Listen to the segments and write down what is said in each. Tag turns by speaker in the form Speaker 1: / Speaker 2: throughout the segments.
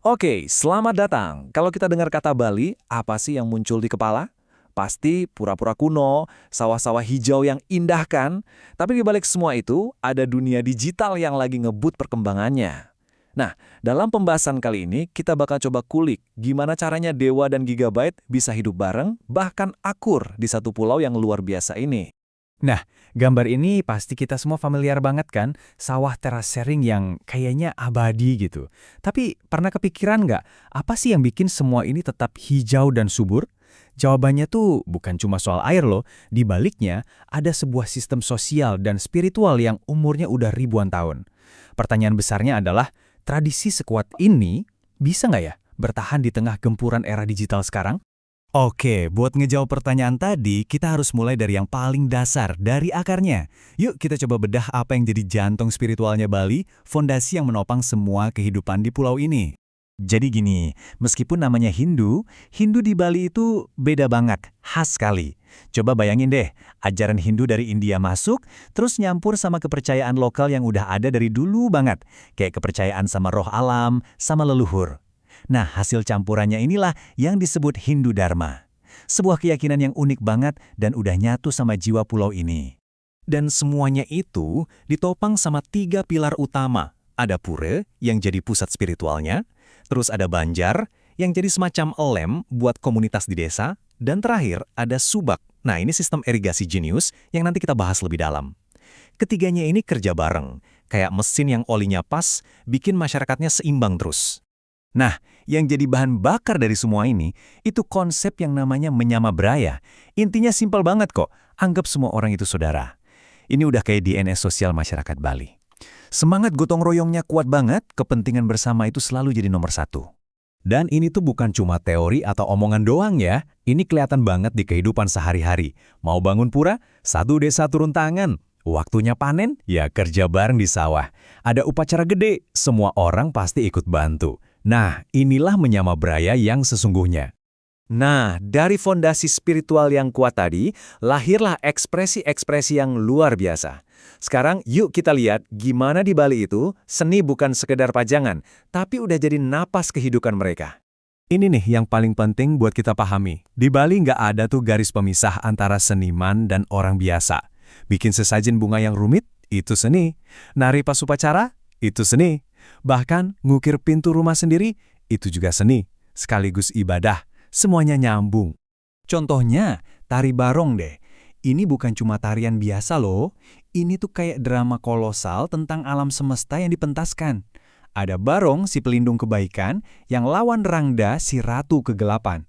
Speaker 1: Oke, selamat datang. Kalau kita dengar kata Bali, apa sih yang muncul di kepala? Pasti pura-pura kuno, sawah-sawah hijau yang indah kan? Tapi di balik semua itu, ada dunia digital yang lagi ngebut perkembangannya. Nah, dalam pembahasan kali ini, kita bakal coba kulik gimana caranya Dewa dan Gigabyte bisa hidup bareng, bahkan akur di satu pulau yang luar biasa ini.
Speaker 2: Nah, gambar ini pasti kita semua familiar banget kan? Sawah terasering yang kayaknya abadi gitu. Tapi pernah kepikiran nggak, apa sih yang bikin semua ini tetap hijau dan subur? Jawabannya tuh bukan cuma soal air loh. Di baliknya, ada sebuah sistem sosial dan spiritual yang umurnya udah ribuan tahun. Pertanyaan besarnya adalah, tradisi sekuat ini bisa nggak ya bertahan di tengah gempuran era digital sekarang? Oke, buat ngejawab pertanyaan tadi, kita harus mulai dari yang paling dasar, dari akarnya. Yuk kita coba bedah apa yang jadi jantung spiritualnya Bali, fondasi yang menopang semua kehidupan di pulau ini. Jadi gini, meskipun namanya Hindu, Hindu di Bali itu beda banget, khas sekali. Coba bayangin deh, ajaran Hindu dari India masuk, terus nyampur sama kepercayaan lokal yang udah ada dari dulu banget, kayak kepercayaan sama roh alam, sama leluhur. Nah, hasil campurannya inilah yang disebut Hindu Dharma. Sebuah keyakinan yang unik banget dan udah nyatu sama jiwa pulau ini. Dan semuanya itu ditopang sama 3 pilar utama. Ada Pura yang jadi pusat spiritualnya, terus ada Banjar yang jadi semacam lem buat komunitas di desa, dan terakhir ada Subak. Nah, ini sistem irigasi jenius yang nanti kita bahas lebih dalam. Ketiganya ini kerja bareng, kayak mesin yang olinya pas, bikin masyarakatnya seimbang terus. Nah, yang jadi bahan bakar dari semua ini, itu konsep yang namanya menyama braya. Intinya simpel banget kok, anggap semua orang itu saudara. Ini udah kayak DNA sosial masyarakat Bali. Semangat gotong royongnya kuat banget, kepentingan bersama itu selalu jadi nomor satu. Dan ini tuh bukan cuma teori atau omongan doang ya, ini kelihatan banget di kehidupan sehari-hari. Mau bangun pura, satu desa turun tangan. Waktunya panen, ya kerja bareng di sawah. Ada upacara gede, semua orang pasti ikut bantu. Nah, inilah menyama braya yang sesungguhnya.
Speaker 1: Nah, dari fondasi spiritual yang kuat tadi, lahirlah ekspresi-ekspresi yang luar biasa. Sekarang yuk kita lihat gimana di Bali itu, seni bukan sekedar pajangan, tapi udah jadi napas kehidupan mereka.
Speaker 2: Ini nih yang paling penting buat kita pahami. Di Bali nggak ada tuh garis pemisah antara seniman dan orang biasa. Bikin sesajen bunga yang rumit, itu seni. Nari pas upacara, itu seni. Bahkan ngukir pintu rumah sendiri, itu juga seni. Sekaligus ibadah, semuanya nyambung. Contohnya, tari barong deh. Ini bukan cuma tarian biasa loh. Ini tuh kayak drama kolosal tentang alam semesta yang dipentaskan. Ada barong si pelindung kebaikan, yang lawan Rangda si ratu kegelapan.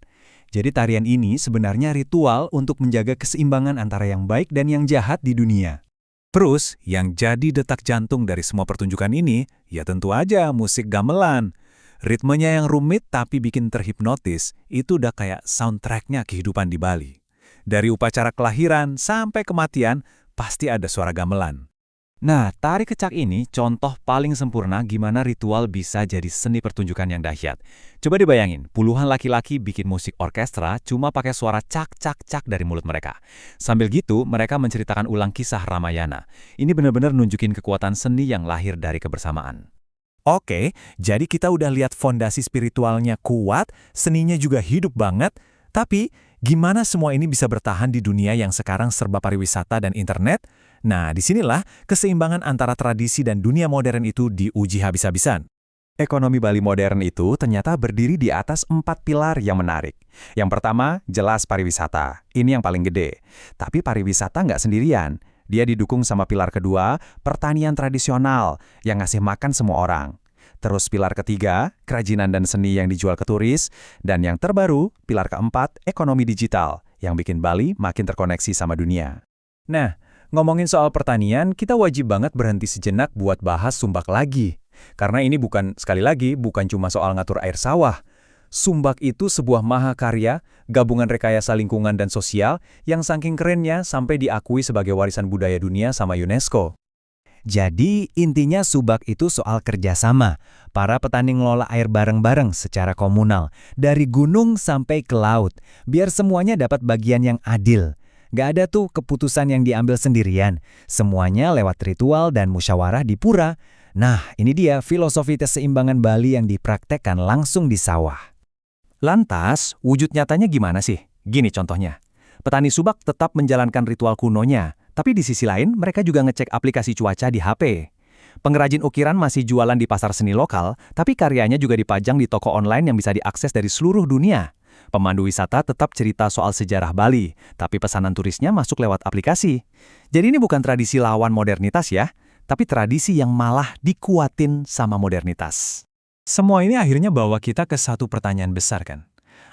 Speaker 2: Jadi tarian ini sebenarnya ritual untuk menjaga keseimbangan antara yang baik dan yang jahat di dunia. Terus, yang jadi detak jantung dari semua pertunjukan ini, ya tentu aja musik gamelan. Ritmenya yang rumit tapi bikin terhipnotis, itu udah kayak soundtracknya kehidupan di Bali. Dari upacara kelahiran sampai kematian, pasti ada suara gamelan. Nah, tari kecak ini contoh paling sempurna gimana ritual bisa jadi seni pertunjukan yang dahsyat. Coba dibayangin, puluhan laki-laki bikin musik orkestra cuma pakai suara cak-cak-cak dari mulut mereka. Sambil gitu, mereka menceritakan ulang kisah Ramayana. Ini benar-benar nunjukin kekuatan seni yang lahir dari kebersamaan. Oke, jadi kita udah lihat fondasi spiritualnya kuat, seninya juga hidup banget, tapi gimana semua ini bisa bertahan di dunia yang sekarang serba pariwisata dan internet? Nah, disinilah keseimbangan antara tradisi dan dunia modern itu diuji habis-habisan. Ekonomi Bali modern itu ternyata berdiri di atas 4 pilar yang menarik. Yang pertama, jelas pariwisata. Ini yang paling gede. Tapi pariwisata nggak sendirian. Dia didukung sama pilar kedua, pertanian tradisional, yang ngasih makan semua orang. Terus pilar ketiga, kerajinan dan seni yang dijual ke turis. Dan yang terbaru, pilar keempat, ekonomi digital, yang bikin Bali makin terkoneksi sama dunia. Nah, ngomongin soal pertanian, kita wajib banget berhenti sejenak buat bahas Sumbak lagi. Karena ini sekali lagi, bukan cuma soal ngatur air sawah. Sumbak itu sebuah mahakarya, gabungan rekayasa lingkungan dan sosial, yang saking kerennya sampai diakui sebagai warisan budaya dunia sama UNESCO. Jadi, intinya Subak itu soal kerjasama. Para petani ngelola air bareng-bareng secara komunal, dari gunung sampai ke laut, biar semuanya dapat bagian yang adil. Gak ada tuh keputusan yang diambil sendirian. Semuanya lewat ritual dan musyawarah di pura.
Speaker 3: Nah, ini dia filosofi keseimbangan Bali yang dipraktekkan langsung di sawah.
Speaker 2: Lantas, wujud nyatanya gimana sih? Gini contohnya. Petani subak tetap menjalankan ritual kunonya, tapi di sisi lain mereka juga ngecek aplikasi cuaca di HP. Pengrajin ukiran masih jualan di pasar seni lokal, tapi karyanya juga dipajang di toko online yang bisa diakses dari seluruh dunia. Pemandu wisata tetap cerita soal sejarah Bali, tapi pesanan turisnya masuk lewat aplikasi. Jadi ini bukan tradisi lawan modernitas ya, tapi tradisi yang malah dikuatin sama modernitas.
Speaker 1: Semua ini akhirnya bawa kita ke satu pertanyaan besar kan?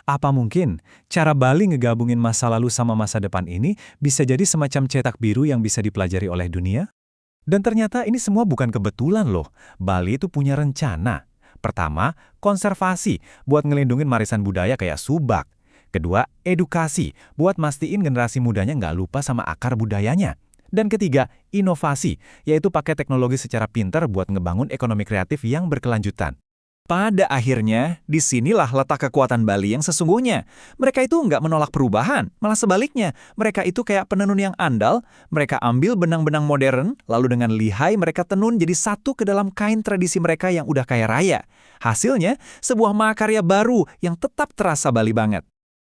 Speaker 1: Apa mungkin cara Bali ngegabungin masa lalu sama masa depan ini bisa jadi semacam cetak biru yang bisa dipelajari oleh dunia? Dan ternyata ini semua bukan kebetulan loh. Bali itu punya rencana. Pertama, konservasi buat ngelindungin warisan budaya kayak subak. Kedua, edukasi buat mastiin generasi mudanya nggak lupa sama akar budayanya. Dan ketiga, inovasi, yaitu pakai teknologi secara pintar buat ngebangun ekonomi kreatif yang berkelanjutan. Pada akhirnya, disinilah letak kekuatan Bali yang sesungguhnya. Mereka itu nggak menolak perubahan, malah sebaliknya. Mereka itu kayak penenun yang andal, mereka ambil benang-benang modern, lalu dengan lihai mereka tenun jadi satu ke dalam kain tradisi mereka yang udah kaya raya. Hasilnya, sebuah mahakarya baru yang tetap terasa Bali banget.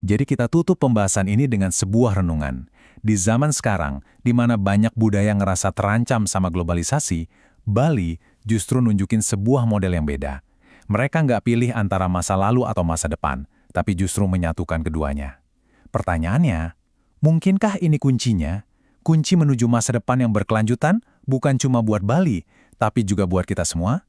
Speaker 1: Jadi kita tutup pembahasan ini dengan sebuah renungan. Di zaman sekarang, di mana banyak budaya ngerasa terancam sama globalisasi, Bali justru nunjukin sebuah model yang beda. Mereka nggak pilih antara masa lalu atau masa depan, tapi justru menyatukan keduanya. Pertanyaannya, mungkinkah ini kuncinya? Kunci menuju masa depan yang berkelanjutan bukan cuma buat Bali, tapi juga buat kita semua?